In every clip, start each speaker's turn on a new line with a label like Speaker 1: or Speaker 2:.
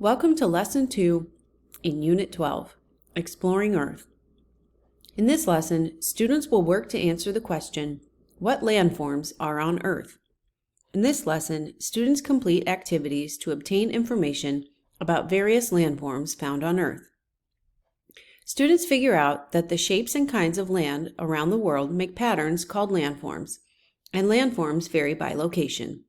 Speaker 1: Welcome to Lesson 2 in Unit 12, Exploring Earth. In this lesson, students will work to answer the question, what landforms are on Earth? In this lesson, students complete activities to obtain information about various landforms found on Earth. Students figure out that the shapes and kinds of land around the world make patterns called landforms, and landforms vary by location.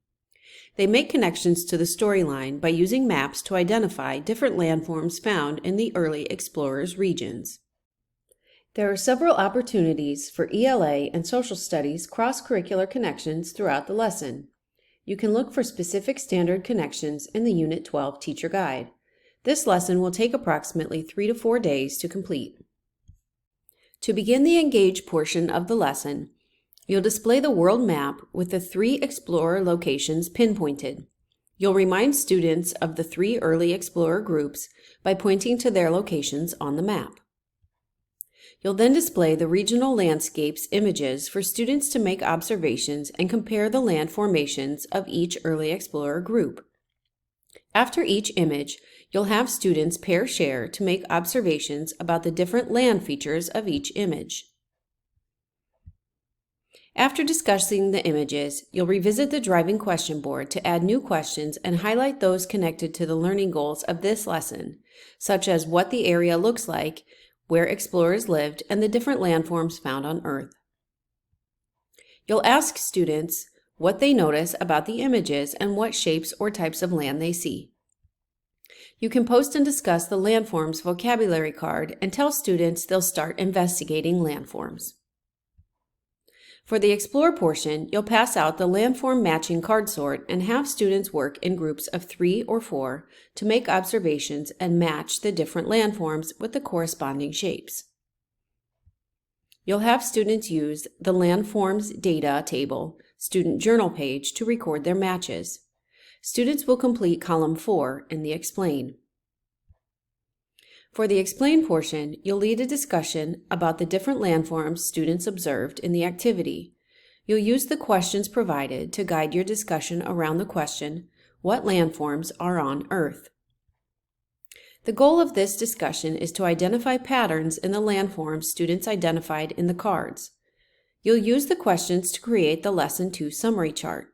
Speaker 1: They make connections to the storyline by using maps to identify different landforms found in the early explorers' regions. There are several opportunities for ELA and social studies cross-curricular connections throughout the lesson. You can look for specific standard connections in the Unit 12 Teacher Guide. This lesson will take approximately 3 to 4 days to complete. To begin the Engage portion of the lesson, you'll display the world map with the 3 explorer locations pinpointed. You'll remind students of the 3 early explorer groups by pointing to their locations on the map. You'll then display the regional landscapes images for students to make observations and compare the land formations of each early explorer group. After each image, you'll have students pair share to make observations about the different land features of each image. After discussing the images, you'll revisit the driving question board to add new questions and highlight those connected to the learning goals of this lesson, such as what the area looks like, where explorers lived, and the different landforms found on Earth. You'll ask students what they notice about the images and what shapes or types of land they see. You can post and discuss the landforms vocabulary card and tell students they'll start investigating landforms. For the Explore portion, you'll pass out the landform matching card sort and have students work in groups of 3 or 4 to make observations and match the different landforms with the corresponding shapes. You'll have students use the Landforms Data Table student journal page to record their matches. Students will complete column 4 in the Explain. For the Explain portion, you'll lead a discussion about the different landforms students observed in the activity. You'll use the questions provided to guide your discussion around the question, what landforms are on Earth? The goal of this discussion is to identify patterns in the landforms students identified in the cards. You'll use the questions to create the Lesson 2 summary chart.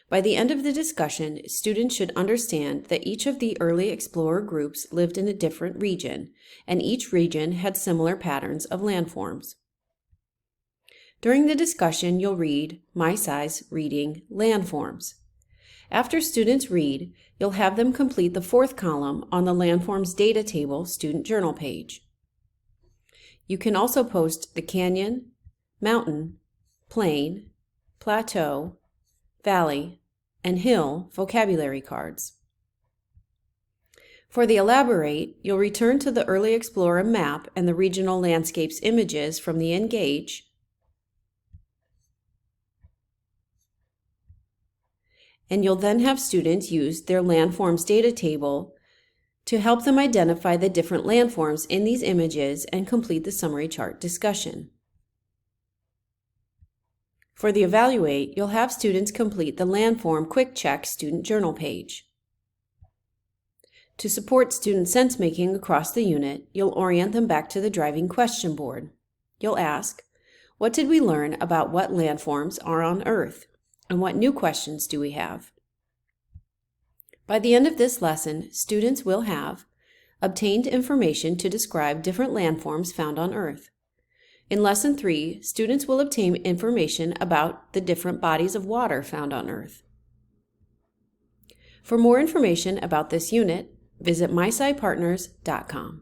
Speaker 1: By the end of the discussion, students should understand that each of the early explorer groups lived in a different region, and each region had similar patterns of landforms. During the discussion, you'll read My Size Reading Landforms. After students read, you'll have them complete the 4th column on the Landforms Data Table student journal page. You can also post the canyon, mountain, plain, plateau, valley, and hill vocabulary cards. For the Elaborate, you'll return to the Early Explorer map and the regional landscapes images from the Engage, and you'll then have students use their Landforms Data Table to help them identify the different landforms in these images and complete the summary chart discussion. For the Evaluate, you'll have students complete the Landform Quick Check student journal page. To support student sense-making across the unit, you'll orient them back to the driving question board. You'll ask, what did we learn about what landforms are on Earth? And what new questions do we have? By the end of this lesson, students will have obtained information to describe different landforms found on Earth. In Lesson 3, students will obtain information about the different bodies of water found on Earth. For more information about this unit, visit myscipartners.com.